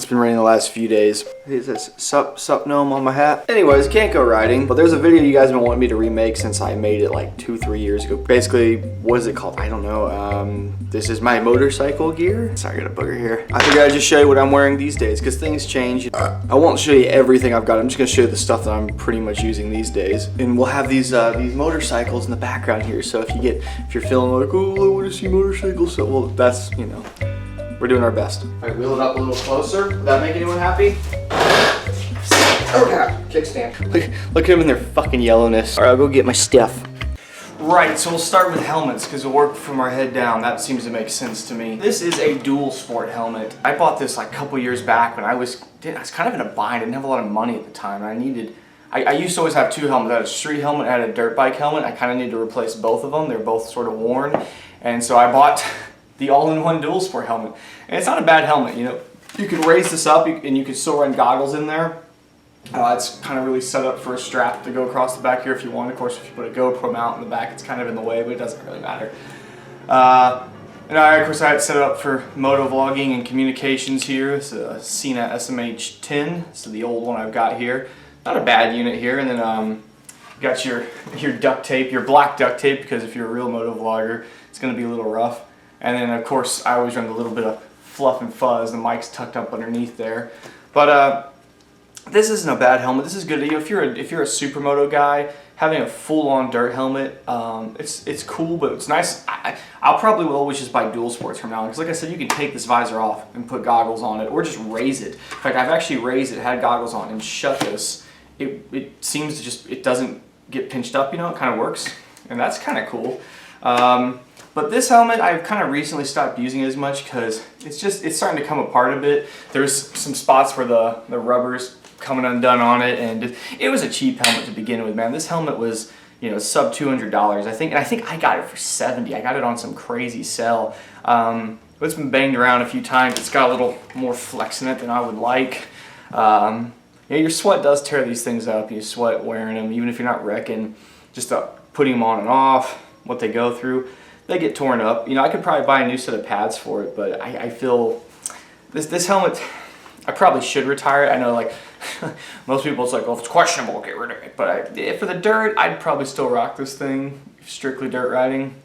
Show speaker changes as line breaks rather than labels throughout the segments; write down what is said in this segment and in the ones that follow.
It's been raining the last few days. Is this sup gnome on my hat? Anyways, can't go riding, but there's a video you guys have been wanting me to remake since I made it like 2-3 years ago. Basically, what is it called? I don't know. This is my motorcycle gear. Sorry, I got a booger here. I figured I'd just show you what I'm wearing these days because things change. I won't show you everything I've got. I'm just gonna show you the stuff that I'm pretty much using these days. And we'll have these motorcycles in the background here. So if you're feeling like, oh, I want to see motorcycles, so well, that's, you know, we're doing our best. All right, wheel it up a little closer. Would that make anyone happy? Okay, kickstand. Look at them in their fucking yellowness. All right, I'll go get my stuff. Right, so we'll start with helmets because we'll work from our head down. That seems to make sense to me. This is a dual sport helmet. I bought this like a couple years back when I was kind of in a bind. I didn't have a lot of money at the time. I used to always have two helmets. I had a street helmet, I had a dirt bike helmet. I kind of needed to replace both of them. They're both sort of worn. And so I bought the all-in-one dual sport helmet. And it's not a bad helmet, you know. You can raise this up and you can still run goggles in there. It's kind of really set up for a strap to go across the back here if you want. Of course, if you put a GoPro mount in the back, it's kind of in the way, but it doesn't really matter. And of course, I had set it up for moto vlogging and communications here. It's a Sena SMH-10. This is the old one I've got here. Not a bad unit here. And then you got your duct tape, your black duct tape, because if you're a real moto vlogger, it's going to be a little rough. And then, of course, I always run a little bit of fluff and fuzz. The mic's tucked up underneath there. But this isn't a bad helmet. This is good. You know, if you're a supermoto guy, having a full-on dirt helmet, it's cool, but it's nice. I'll probably will always just buy dual sports from now on because, like I said, you can take this visor off and put goggles on it, or just raise it. In fact, I've actually raised it, had goggles on, and shut this. It seems to just, it doesn't get pinched up. You know, it kind of works, and that's kind of cool. But this helmet, I've kind of recently stopped using as much because it's starting to come apart a bit. There's some spots where the rubber's coming undone on it, and it was a cheap helmet to begin with, man. This helmet was, you know, sub $200, I think, and I think I got it for $70. I got it on some crazy sale. But it's been banged around a few times. It's got a little more flex in it than I would like. Yeah, your sweat does tear these things up. You sweat wearing them, even if you're not wrecking. Just putting them on and off, what they go through. They get torn up. You know, I could probably buy a new set of pads for it, but I feel this helmet, I probably should retire it. I know, like, most people, it's like, well, if it's questionable, get rid of it. But for the dirt, I'd probably still rock this thing, strictly dirt riding.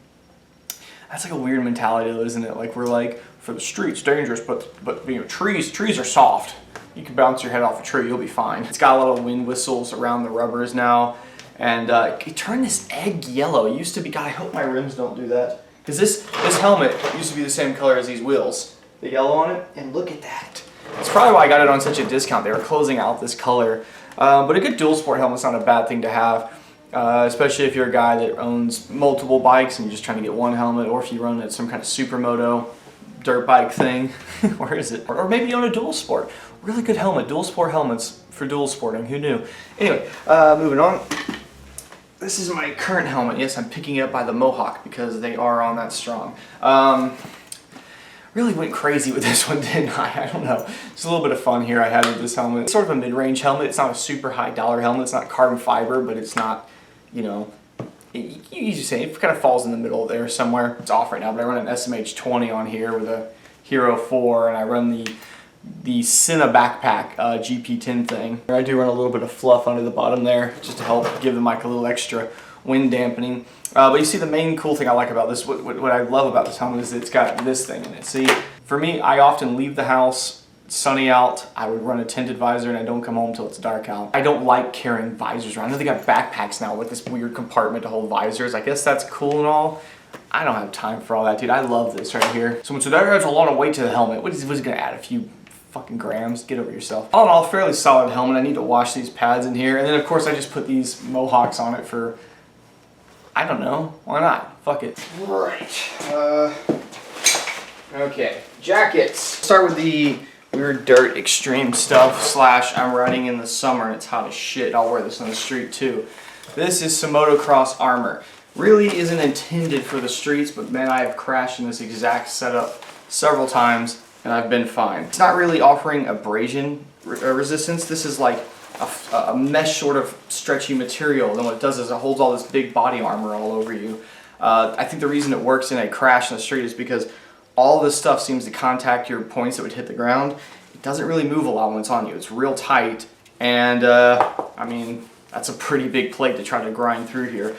That's like a weird mentality, though, isn't it? Like, we're like, for the streets, dangerous, but you know, trees are soft. You can bounce your head off a tree, you'll be fine. It's got a lot of wind whistles around the rubbers now. And it turned this egg yellow. It used to be, God, I hope my rims don't do that. Because this helmet used to be the same color as these wheels. The yellow on it, and look at that. That's probably why I got it on such a discount. They were closing out this color. But a good dual sport helmet's not a bad thing to have. Especially if you're a guy that owns multiple bikes and you're just trying to get one helmet, or if you run some kind of supermoto dirt bike thing. Where is it? Or maybe you own a dual sport. Really good helmet. Dual sport helmets for dual sporting. Who knew? Anyway, moving on. This is my current helmet. Yes, I'm picking it up by the Mohawk because they are on that strong. Really went crazy with this one, didn't I? I don't know. It's a little bit of fun here I had with this helmet. It's sort of a mid-range helmet. It's not a super high dollar helmet. It's not carbon fiber, but it's not, you know, you just say it kind of falls in the middle there somewhere. It's off right now, but I run an SMH-20 on here with a Hero 4, and I run the Sena backpack GP10 thing. I do run a little bit of fluff under the bottom there just to help give the mic a little extra wind dampening. But you see, the main cool thing I like about this, what I love about this helmet, is it's got this thing in it. See, for me, I often leave the house, sunny out, I would run a tinted visor, and I don't come home until it's dark out. I don't like carrying visors around. I know they got backpacks now with this weird compartment to hold visors. I guess that's cool and all. I don't have time for all that, dude. I love this right here. So that adds a lot of weight to the helmet. What is it gonna add? A few fucking grams? Get over yourself. All in all, fairly solid helmet. I need to wash these pads in here. And then, of course, I just put these Mohawks on it for, I don't know. Why not? Fuck it. Right. Okay. Jackets. Start with the weird dirt extreme stuff / I'm riding in the summer and it's hot as shit. I'll wear this on the street too. This is some motocross armor. Really isn't intended for the streets, but man, I have crashed in this exact setup several times and I've been fine. It's not really offering abrasion resistance. This is like a mesh sort of stretchy material. Then what it does is it holds all this big body armor all over you. I think the reason it works in a crash in the street is because all this stuff seems to contact your points that would hit the ground. It doesn't really move a lot when it's on you. It's real tight, and I mean, that's a pretty big plate to try to grind through here.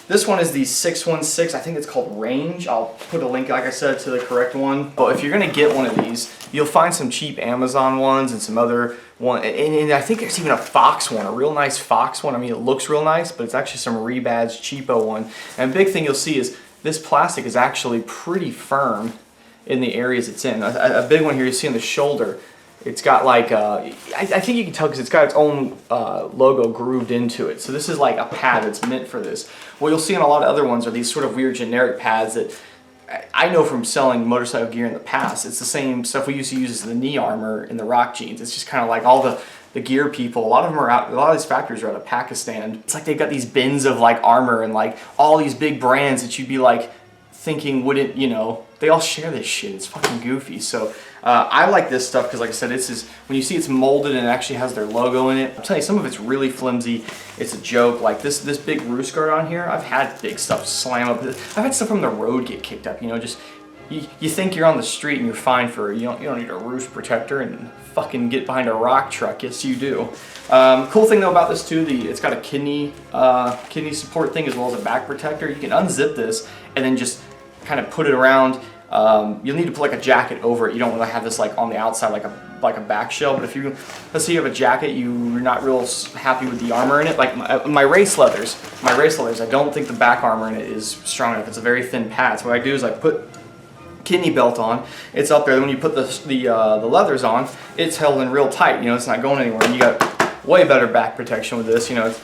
This one is the 616. I think it's called Range. I'll put a link, like I said, to the correct one. But if you're gonna get one of these, you'll find some cheap Amazon ones and some other one. And I think there's even a Fox one, a real nice Fox one. I mean, it looks real nice, but it's actually some rebadged cheapo one. And a big thing you'll see is this plastic is actually pretty firm in the areas it's in. A big one here you see on the shoulder. It's got like, I think you can tell because it's got its own logo grooved into it. So this is like a pad that's meant for this. What you'll see in a lot of other ones are these sort of weird generic pads that I know from selling motorcycle gear in the past. It's the same stuff we used to use as the knee armor in the rock jeans. It's just kind of like all the gear people, a lot of them are out, a lot of these factories are out of Pakistan. It's like they've got these bins of like armor and like all these big brands that you'd be like thinking wouldn't, you know, they all share this shit. It's fucking goofy. So I like this stuff because, like I said, this is when you see it's molded and it actually has their logo in it. I'm telling you, some of it's really flimsy. It's a joke. Like this big roost guard on here, I've had big stuff slam up. I've had stuff from the road get kicked up. You know, just you think you're on the street and you're fine for you don't need a roost protector and fucking get behind a rock truck. Yes, you do. Cool thing though about this too, it's got a kidney support thing as well as a back protector. You can unzip this and then just kind of put it around. You'll need to put like a jacket over it. You don't want to have this like on the outside like a back shell. But if you, let's say you have a jacket, you're not real happy with the armor in it. Like my race leathers, I don't think the back armor in it is strong enough. It's a very thin pad. So what I do is I put kidney belt on. It's up there. Then when you put the leathers on, it's held in real tight. You know, it's not going anywhere. And you got way better back protection with this. You know, it's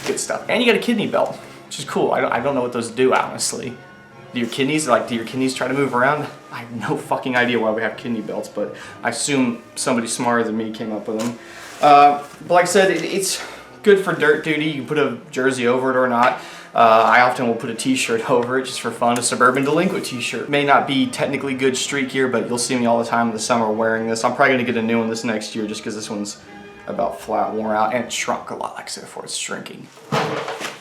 good stuff. And you got a kidney belt, which is cool. I don't know what those do honestly. Do your kidneys try to move around? I have no fucking idea why we have kidney belts, but I assume somebody smarter than me came up with them. But like I said, it's good for dirt duty. You can put a jersey over it or not. I often will put a t-shirt over it just for fun, a Suburban Delinquent t-shirt. May not be technically good street gear, but you'll see me all the time in the summer wearing this. I'm probably going to get a new one this next year just because this one's about flat worn out and it shrunk a lot, like I said before, it's shrinking.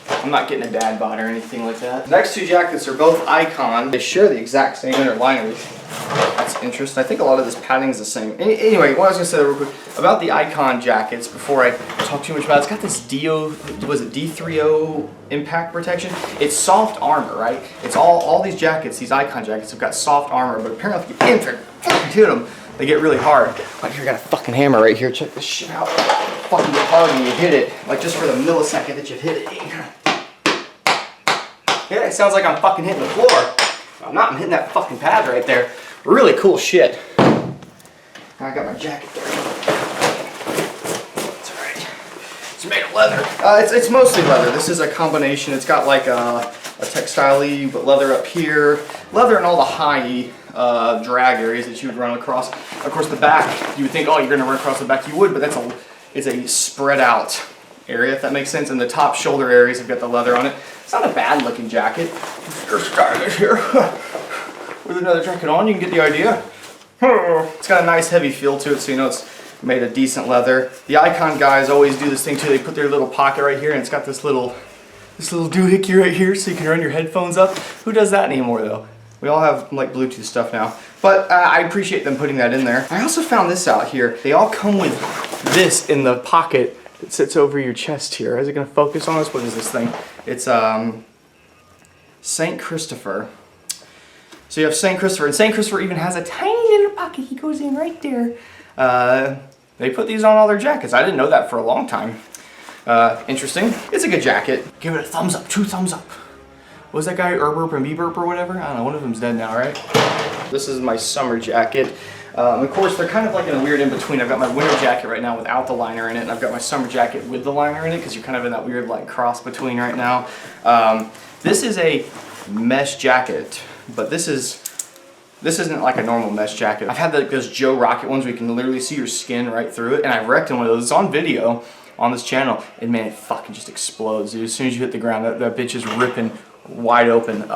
I'm not getting a dad bod or anything like that. The next two jackets are both Icon. They share the exact same inner lining. That's interesting. I think a lot of this padding is the same. Anyway, what I was going to say real quick about the Icon jackets before I talk too much about it, it's got this D30 impact protection. It's soft armor, right? It's all these jackets, these Icon jackets have got soft armor, but apparently if you fucking hit them, they get really hard. Like here, I got a fucking hammer right here. Check this shit out. Fucking get hard when you hit it, like just for the millisecond that you've hit it. Yeah, it sounds like I'm fucking hitting the floor. I'm not, I'm hitting that fucking pad right there. Really cool shit. I got my jacket there. It's alright. It's made of leather. It's mostly leather. This is a combination. It's got like a textile-y, but leather up here. Leather in all the high drag areas that you would run across. Of course, the back, you would think, oh, you're going to run across the back. You would, but it's a spread out area, if that makes sense. And the top shoulder areas have got the leather on it. It's not a bad looking jacket. You're stylish here. With another jacket on, you can get the idea. It's got a nice heavy feel to it, so you know it's made of decent leather. The Icon guys always do this thing too. They put their little pocket right here, and it's got this little doohickey right here, so you can run your headphones up. Who does that anymore, though? We all have like Bluetooth stuff now. But I appreciate them putting that in there. I also found this out here. They all come with this in the pocket that sits over your chest here. Is it going to focus on us? What is this thing? It's St. Christopher. So you have St. Christopher, and St. Christopher even has a tiny little pocket. He goes in right there. They put these on all their jackets. I didn't know that for a long time. Interesting. It's a good jacket. Give it a thumbs up, 2 thumbs up. What was that guy, Burp and B-Burp or whatever? I don't know, one of them's dead now, right? This is my summer jacket. Of course, they're kind of like in a weird in-between. I've got my winter jacket right now without the liner in it, and I've got my summer jacket with the liner in it, because you're kind of in that weird like cross between right now. This is a mesh jacket, but this isn't like a normal mesh jacket. I've had like those Joe Rocket ones where you can literally see your skin right through it, and I've wrecked in one of those. It's on video on this channel, and man, it fucking just explodes, dude. As soon as you hit the ground, that bitch is ripping wide open.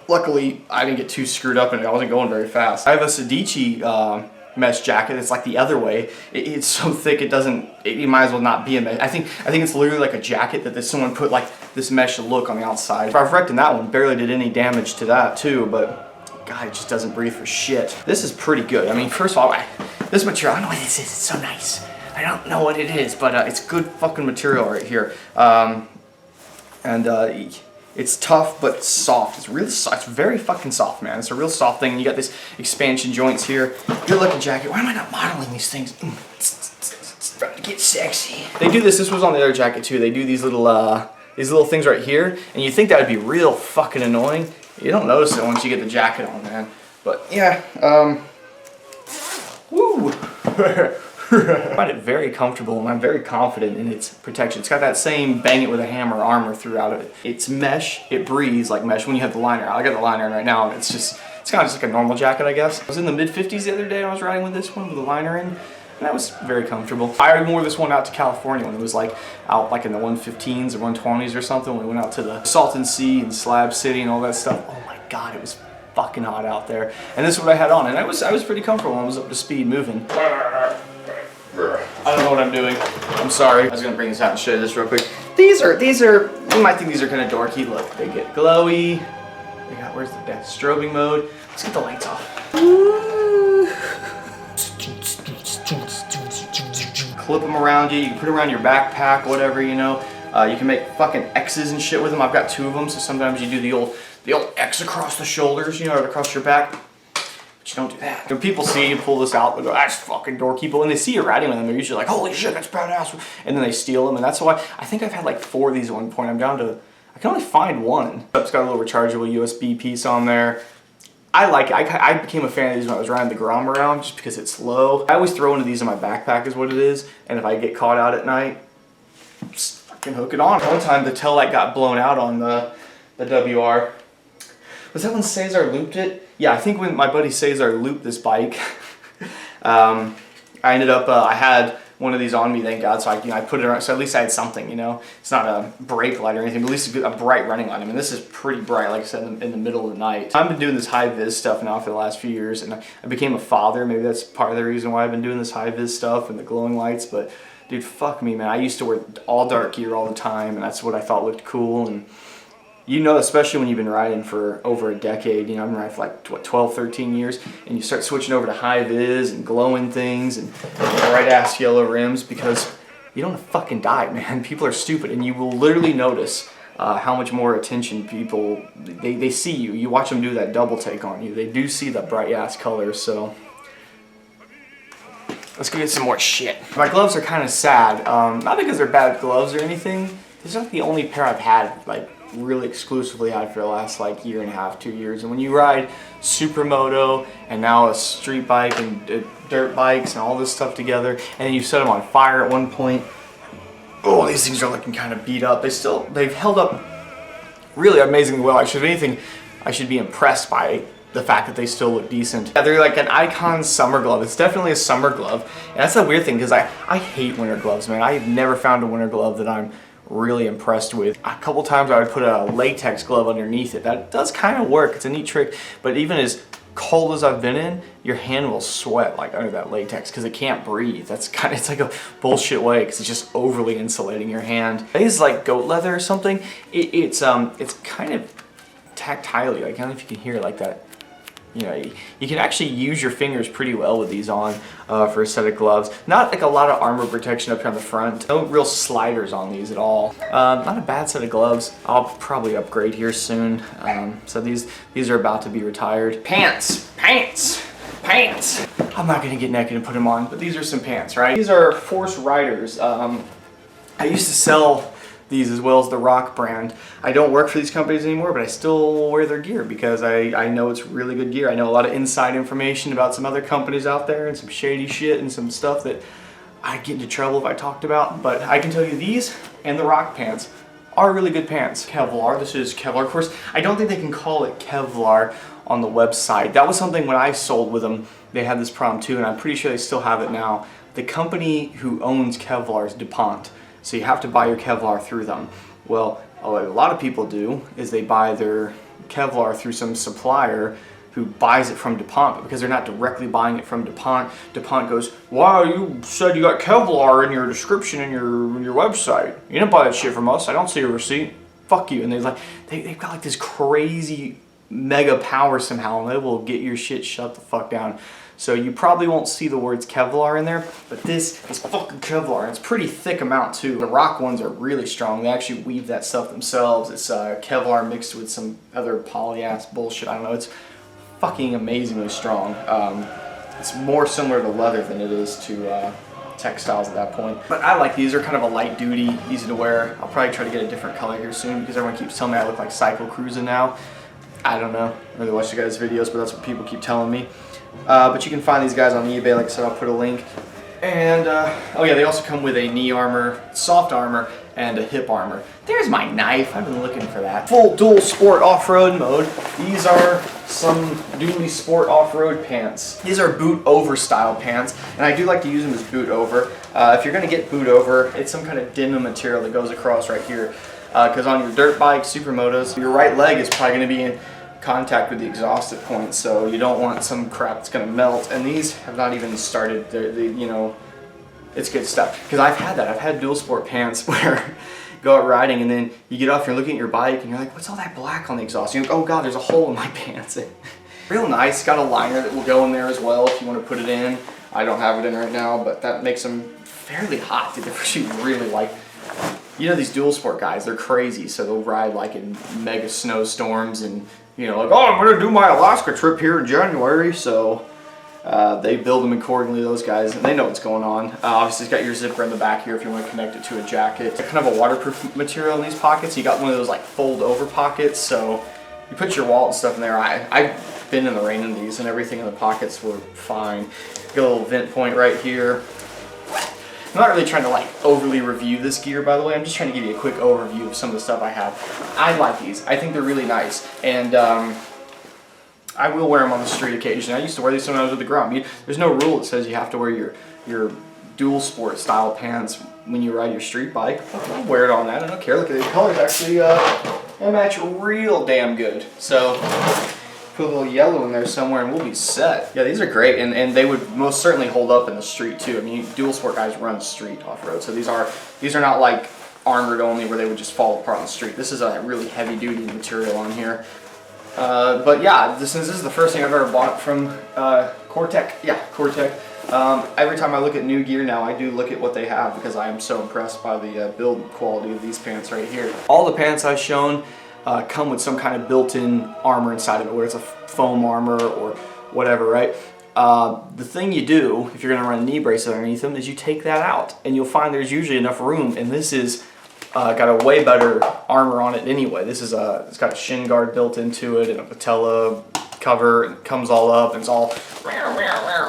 Luckily, I didn't get too screwed up and I wasn't going very fast. I have a Sedici mesh jacket. It's like the other way. It's so thick it might as well not be a mesh. I think it's literally like a jacket that someone put like this mesh look on the outside. I've wrecked in that one. Barely did any damage to that too, but God, it just doesn't breathe for shit. This is pretty good. I mean, first of all, this material, I don't know what this is. It's so nice. I don't know what it is, but it's good fucking material right here. It's tough but soft. It's really soft. It's very fucking soft, man. It's a real soft thing. You got this expansion joints here. Good looking jacket. Why am I not modeling these things? It's about to get sexy. They do this. This was on the other jacket too. They do these little things right here, and you think that would be real fucking annoying. You don't notice it once you get the jacket on, man. But yeah, woo. I find it very comfortable, and I'm very confident in its protection. It's got that same bang it with a hammer armor throughout it. It's mesh, it breathes like mesh when you have the liner. I got the liner in right now, and it's kind of just like a normal jacket, I guess. I was in the mid-50s the other day, I was riding with this one with the liner in, and that was very comfortable. I wore this one out to California when it was like out like in the 115s or 120s or something, when we went out to the Salton Sea and Slab City and all that stuff. Oh my God, it was fucking hot out there. And this is what I had on, and I was pretty comfortable when I was up to speed moving. I don't know what I'm doing. I'm sorry. I was gonna bring this out and show you this real quick. These are, you might think these are kind of dorky. Look, they get glowy. They got, where's the strobing mode? Let's get the lights off. Clip them around you. You can put it around your backpack, whatever, you know. You can make fucking X's and shit with them. I've got 2 of them, so sometimes you do the old X across the shoulders, you know, across your back. But you don't do that. When people see you pull this out, they go, that's fucking dorky. But when they see you riding with them, they're usually like, holy shit, that's badass. And then they steal them, and that's why I think I've had like 4 of these at one point. I'm down to, I can only find 1. It's got a little rechargeable USB piece on there. I like it. I became a fan of these when I was riding the Grom around just because it's low. I always throw one of these in my backpack is what it is. And if I get caught out at night, just fucking hook it on. One time the tail light got blown out on the WR. Was that when Cesar looped it? Yeah, I think when my buddy Cesar looped this bike, I ended up, I had one of these on me, thank God, so I put it around, so at least I had something, you know. It's not a brake light or anything, but at least a bright running light. I mean, this is pretty bright, like I said, in the middle of the night. I've been doing this high-vis stuff now for the last few years, and I became a father. Maybe that's part of the reason why I've been doing this high-vis stuff and the glowing lights, but dude, fuck me, man. I used to wear all dark gear all the time, and that's what I thought looked cool. And you know, especially when you've been riding for over a decade, you know, I've been riding for like, what, 12, 13 years, and you start switching over to high-vis and glowing things and bright-ass yellow rims, because you don't fucking die, man. People are stupid, and you will literally notice how much more attention people, they see you. You watch them do that double take on you. They do see the bright-ass colors, so let's go get some more shit. My gloves are kind of sad, not because they're bad gloves or anything. These are like the only pair I've had, like, really exclusively had for the last like 1.5 to 2 years. And when you ride supermoto and now a street bike and dirt bikes and all this stuff together, and then you set them on fire at one point, oh, these things are looking kind of beat up. They've held up really amazingly well. If anything, I should be impressed by the fact that they still look decent. Yeah, they're like an icon summer glove. It's definitely a summer glove, and that's the weird thing, because I hate winter gloves, man. I've never found a winter glove that I'm really impressed with. A couple times I would put a latex glove underneath it. That does kind of work. It's a neat trick, but even as cold as I've been in, your hand will sweat like under that latex because it can't breathe. It's like a bullshit way, because it's just overly insulating your hand. These is like goat leather or something. It's kind of tactilely. Like, I don't know if you can hear it like that. You know, you can actually use your fingers pretty well with these on for a set of gloves. Not like a lot of armor protection up here on the front. No real sliders on these at all. Not a bad set of gloves. I'll probably upgrade here soon. So these are about to be retired. Pants. I'm not gonna get naked and put them on, but these are some pants, right? These are Force Riders. I used to sell these as well as the Rock brand. I don't work for these companies anymore, but I still wear their gear because I know it's really good gear. I know a lot of inside information about some other companies out there and some shady shit and some stuff that I'd get into trouble if I talked about. But I can tell you these and the Rock pants are really good pants. Kevlar, this is Kevlar. Of course, I don't think they can call it Kevlar on the website. That was something when I sold with them, they had this problem too, and I'm pretty sure they still have it now. The company who owns Kevlar is DuPont. So you have to buy your Kevlar through them. Well, what a lot of people do is they buy their Kevlar through some supplier who buys it from DuPont, but because they're not directly buying it from DuPont, DuPont goes, wow, you said you got Kevlar in your description in your website. You didn't buy that shit from us. I don't see a receipt. Fuck you. And they've got like this crazy mega powersome helmet. It will get your shit shut the fuck down. So you probably won't see the words Kevlar in there, but this is fucking Kevlar. It's pretty thick amount too. The rock ones are really strong. They actually weave that stuff themselves. It's Kevlar mixed with some other poly-ass bullshit. I don't know. It's fucking amazingly strong. It's more similar to leather than it is to textiles at that point. But I like these. They're kind of a light duty, easy to wear. I'll probably try to get a different color here soon because everyone keeps telling me I look like Cycle Cruiser now. I don't know. I really watch you guys' videos, but that's what people keep telling me. But you can find these guys on eBay. Like I said, I'll put a link. And, oh yeah, they also come with a knee armor, soft armor, and a hip armor. There's my knife. I've been looking for that. Full dual sport off-road mode. These are some dually sport off-road pants. These are boot over style pants, and I do like to use them as boot over. If you're going to get boot over, it's some kind of denim material that goes across right here. Because on your dirt bike, supermotos, your right leg is probably going to be in contact with the exhaust at points, so you don't want some crap that's going to melt. And these have not even started. You know, it's good stuff. Because I've had that. I've had dual sport pants where go out riding and then you get off, you're looking at your bike and you're like, what's all that black on the exhaust? And you're like, oh god, there's a hole in my pants. Real nice. Got a liner that will go in there as well if you want to put it in. I don't have it in right now, but that makes them fairly hot. They're actually really like, you know, these dual sport guys, they're crazy, so they'll ride like in mega snowstorms and, you know, like, oh, I'm going to do my Alaska trip here in January, so they build them accordingly, those guys, and they know what's going on. Obviously, it's got your zipper in the back here if you want to connect it to a jacket. It's kind of a waterproof material in these pockets. You got one of those like fold over pockets, so you put your wallet and stuff in there. I've been in the rain in these, and everything in the pockets were fine. Got a little vent point right here. I'm not really trying to like overly review this gear, by the way. I'm just trying to give you a quick overview of some of the stuff I have. I like these. I think they're really nice, and I will wear them on the street occasionally. I used to wear these when I was with the Grum. There's no rule that says you have to wear your dual sport style pants when you ride your street bike. I'll wear it on that. I don't care. Look at these colors. Actually, they match real damn good. So put a little yellow in there somewhere and we'll be set. Yeah, these are great, and they would most certainly hold up in the street too. I mean, dual sport guys run street off-road, so these are not like armored only where they would just fall apart on the street. This is a really heavy duty material on here. But yeah, since this is the first thing I've ever bought from Cortech. Yeah, Cortech. Every time I look at new gear now, I do look at what they have because I am so impressed by the build quality of these pants right here. All the pants I've shown come with some kind of built-in armor inside of it, whether it's a foam armor or whatever, right? The thing you do, if you're going to run a knee brace underneath them, is you take that out, and you'll find there's usually enough room, and this is got a way better armor on it anyway. This is it's got a shin guard built into it and a patella cover, and it comes all up and it's all.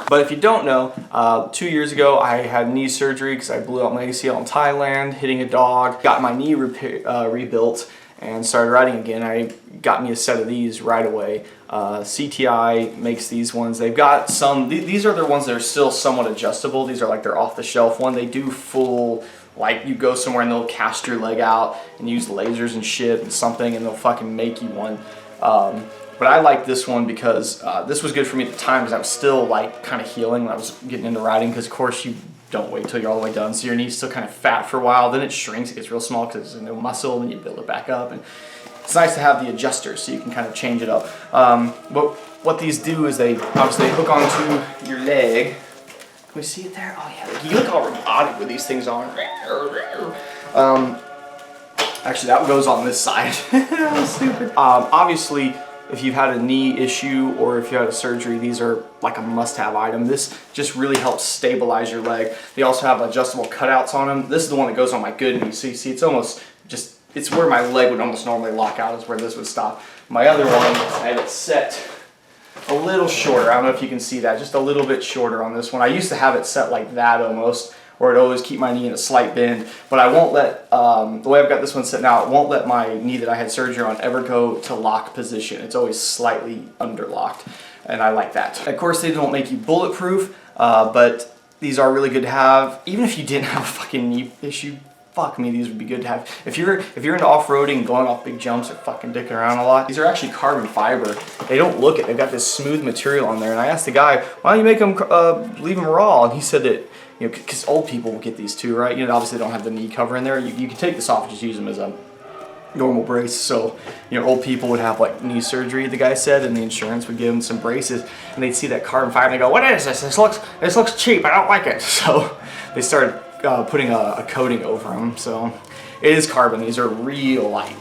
But if you don't know, 2 years ago I had knee surgery because I blew out my ACL in Thailand hitting a dog. Got my knee rebuilt and started riding again. I got me a set of these right away. CTI makes these ones. They've got some. These are the ones that are still somewhat adjustable. These are like their off-the-shelf one. They do full. Like you go somewhere and they'll cast your leg out and use lasers and shit and something, and they'll fucking make you one. But I like this one because this was good for me at the time because I was still like kind of healing when I was getting into riding, because of course you don't wait till you're all the way done, so your knee's still kind of fat for a while, then it shrinks, it gets real small because there's no muscle, and you build it back up, and it's nice to have the adjuster so you can kind of change it up. But what these do is they obviously hook onto your leg. Can we see it there? Oh yeah, you look all robotic with these things on. Actually, that goes on this side. Stupid. Obviously, if you've had a knee issue or if you had a surgery, these are like a must-have item. This just really helps stabilize your leg. They also have adjustable cutouts on them. This is the one that goes on my good knee. So you see, it's almost just, it's where my leg would almost normally lock out is where this would stop. My other one, I had it set a little shorter. I don't know if you can see that, just a little bit shorter on this one. I used to have it set like that almost, or it'd always keep my knee in a slight bend, but I won't let, the way I've got this one set now, it won't let my knee that I had surgery on ever go to lock position. It's always slightly underlocked, and I like that. Of course, they don't make you bulletproof, but these are really good to have. Even if you didn't have a fucking knee issue, fuck me, these would be good to have. If you're into off-roading, going off big jumps, or fucking dicking around a lot, these are actually carbon fiber. They don't look it. They've got this smooth material on there, and I asked the guy, why don't you make them, leave them raw? And he said that, you know, because old people will get these too, right? You know, obviously they don't have the knee cover in there. You can take this off and just use them as a normal brace. So, you know, old people would have like knee surgery, the guy said, and the insurance would give them some braces, and they'd see that carbon fiber and they go, what is this? This looks cheap, I don't like it. So they started putting a coating over them. So it is carbon. These are real light,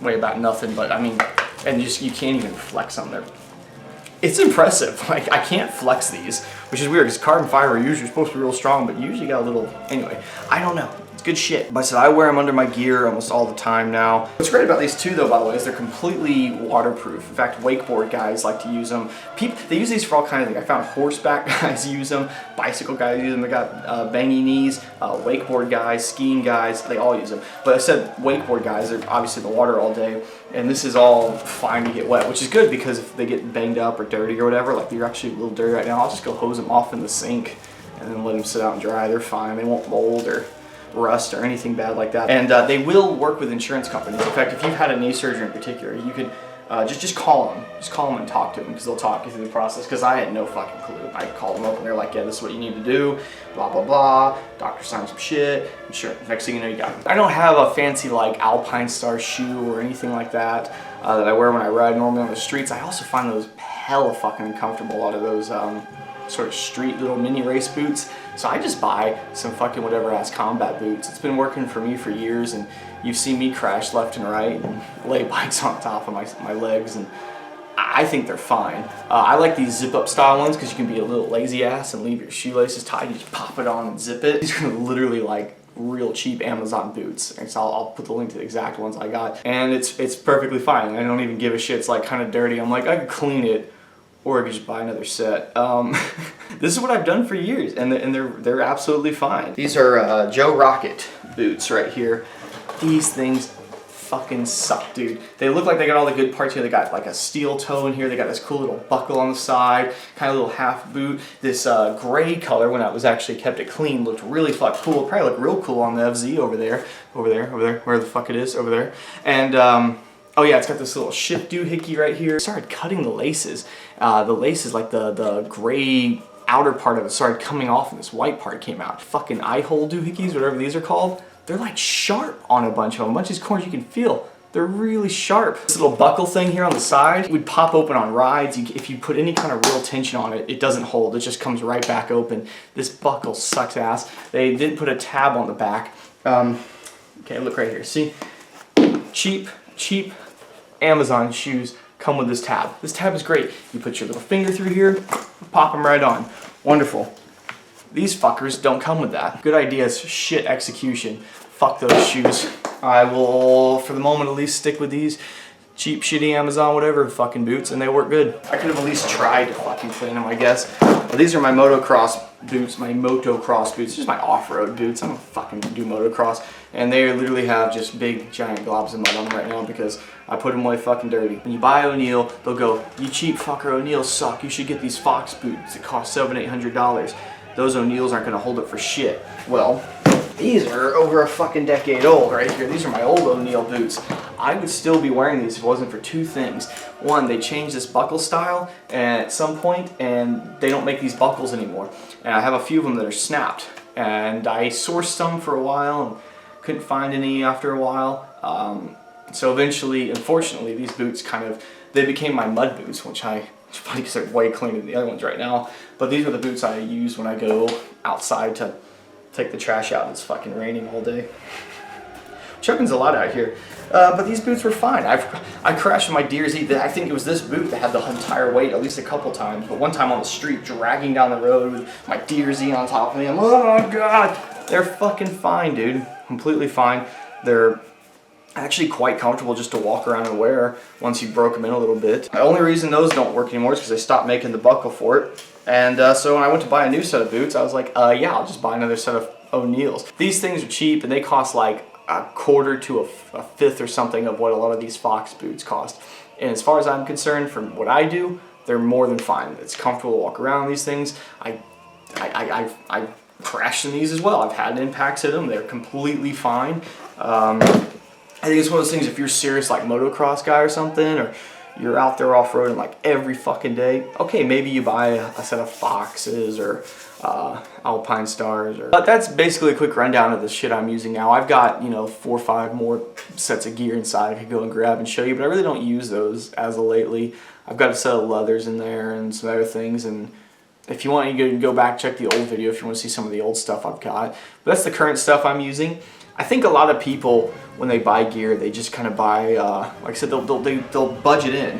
weigh about nothing, but I mean, and you can't even flex on them. It's impressive. Like, I can't flex these, which is weird because carbon fiber usually supposed to be real strong, but usually got a little, anyway, I don't know. It's good shit. But I said I wear them under my gear almost all the time now. What's great about these too, though, by the way, is they're completely waterproof. In fact, wakeboard guys like to use them. They use these for all kinds of things. I found horseback guys use them, bicycle guys use them. They got bangy knees, wakeboard guys, skiing guys, they all use them. But I said wakeboard guys, they're obviously in the water all day, and this is all fine to get wet, which is good because if they get banged up or dirty or whatever, like you're actually a little dirty right now, I'll just go hose them off in the sink and then let them sit out and dry. They're fine. They won't mold or rust or anything bad like that. And they will work with insurance companies. In fact, if you've had a knee surgery in particular, you could just call them. Just call them and talk to them because they'll talk you through the process, because I had no fucking clue. I called them up and they're like, yeah, this is what you need to do, blah, blah, blah. Doctor signed some shit. Sure, next thing you know, you got it. I don't have a fancy like Alpine Star shoe or anything like that that I wear when I ride normally on the streets. I also find those hella fucking uncomfortable, a lot of those sort of street little mini race boots. So I just buy some fucking whatever ass combat boots. It's been working for me for years, and you've seen me crash left and right and lay bikes on top of my legs, and I think they're fine. I like these zip up style ones because you can be a little lazy ass and leave your shoelaces tied. You just pop it on and zip it. These are literally like real cheap Amazon boots, and so I'll put the link to the exact ones I got, and it's perfectly fine. I don't even give a shit. It's like kind of dirty. I'm like, I could clean it, or I could just buy another set. This is what I've done for years, and they're absolutely fine. These are Joe Rocket boots right here. These things fucking suck, dude. They look like they got all the good parts here. They got like a steel toe in here. They got this cool little buckle on the side, kind of little half boot. This gray color, when I was actually kept it clean, looked really fucking cool. Probably looked real cool on the FZ over there, where the fuck it is, over there. And oh yeah, it's got this little shift doohickey right here. I started cutting the laces. The laces, like the gray outer part of it, started coming off and this white part came out. Fucking eye hole doohickeys, whatever these are called. They're like sharp on a bunch of them. A bunch of these corners you can feel. They're really sharp. This little buckle thing here on the side would pop open on rides. If you put any kind of real tension on it, it doesn't hold. It just comes right back open. This buckle sucks ass. They didn't put a tab on the back. Okay, look right here. See? Cheap Amazon shoes come with this tab. This tab is great. You put your little finger through here, pop them right on. Wonderful. These fuckers don't come with that. Good ideas, shit execution. Fuck those shoes. I will, for the moment at least, stick with these cheap, shitty Amazon, whatever fucking boots, and they work good. I could have at least tried to fucking clean them, I guess. But these are my motocross boots, just my off-road boots. I don't fucking do motocross. And they literally have just big, giant globs of mud on them right now because I put them away fucking dirty. When you buy O'Neill, they'll go, you cheap fucker, O'Neills suck. You should get these Fox boots that cost $700-800. Those O'Neills aren't gonna hold it for shit. Well, these are over a fucking decade old right here. These are my old O'Neill boots. I would still be wearing these if it wasn't for two things. One, they changed this buckle style at some point, and they don't make these buckles anymore. And I have a few of them that are snapped. And I sourced some for a while and couldn't find any after a while. So eventually, unfortunately, these boots they became my mud boots, which it's funny because they're way cleaner than the other ones right now. But these are the boots I use when I go outside to take the trash out. It's fucking raining all day. Chugging's a lot out here. But these boots were fine. I crashed with my Deer Z. I think it was this boot that had the entire weight at least a couple times. But one time on the street, dragging down the road with my Deer Z on top of me. Oh my god. They're fucking fine, dude. Completely fine. They're actually quite comfortable just to walk around and wear once you broke them in a little bit. The only reason those don't work anymore is because they stopped making the buckle for it. And so when I went to buy a new set of boots, I was like, yeah, I'll just buy another set of O'Neills. These things are cheap and they cost like a quarter to a fifth or something of what a lot of these Fox boots cost. And as far as I'm concerned, from what I do, they're more than fine. It's comfortable to walk around these things. I crashed in these as well. I've had impacts in them. They're completely fine. I think it's one of those things, if you're serious like motocross guy or something, or you're out there off-roading like every fucking day, okay, maybe you buy a set of Foxes or Alpine Stars. But that's basically a quick rundown of the shit I'm using now. I've got, you know, 4 or 5 more sets of gear inside I could go and grab and show you, but I really don't use those as of lately. I've got a set of leathers in there and some other things, and if you want, you can go back, check the old video if you want to see some of the old stuff I've got. But that's the current stuff I'm using. I think a lot of people, when they buy gear, they just kind of buy, like I said, they'll budget in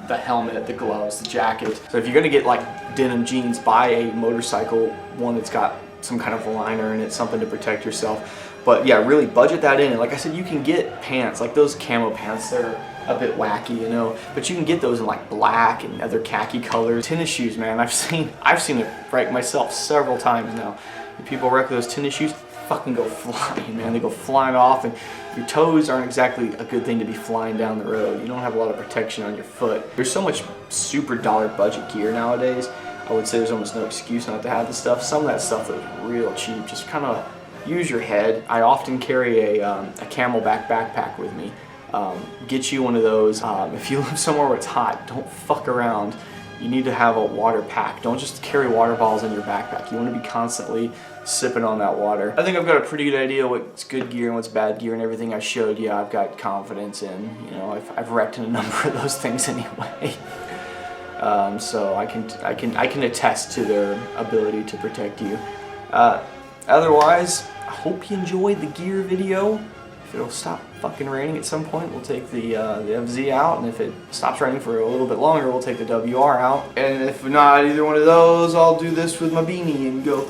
the helmet, the gloves, the jacket. So if you're going to get like denim jeans, buy a motorcycle one that's got some kind of liner in it, something to protect yourself. But yeah, really budget that in. And like I said, you can get pants, like those camo pants, they're a bit wacky, you know, but you can get those in like black and other khaki colors. Tennis shoes, man, I've seen it right myself several times now. And people wreck those tennis shoes, fucking go flying, man. They go flying off, and your toes aren't exactly a good thing to be flying down the road. You don't have a lot of protection on your foot. There's so much super dollar budget gear nowadays. I would say there's almost no excuse not to have this stuff. Some of that stuff is real cheap. Just kind of use your head. I often carry a Camelback backpack with me. Get you one of those. If you live somewhere where it's hot, don't fuck around. You need to have a water pack. Don't just carry water bottles in your backpack. You want to be constantly sipping on that water. I think I've got a pretty good idea what's good gear and what's bad gear, and everything I showed you I've got confidence in. You know, I've wrecked in a number of those things anyway. So I can attest to their ability to protect you. Otherwise, I hope you enjoyed the gear video. If it'll stop fucking raining at some point, we'll take the FZ out, and if it stops raining for a little bit longer, we'll take the WR out. And if not either one of those, I'll do this with my beanie and go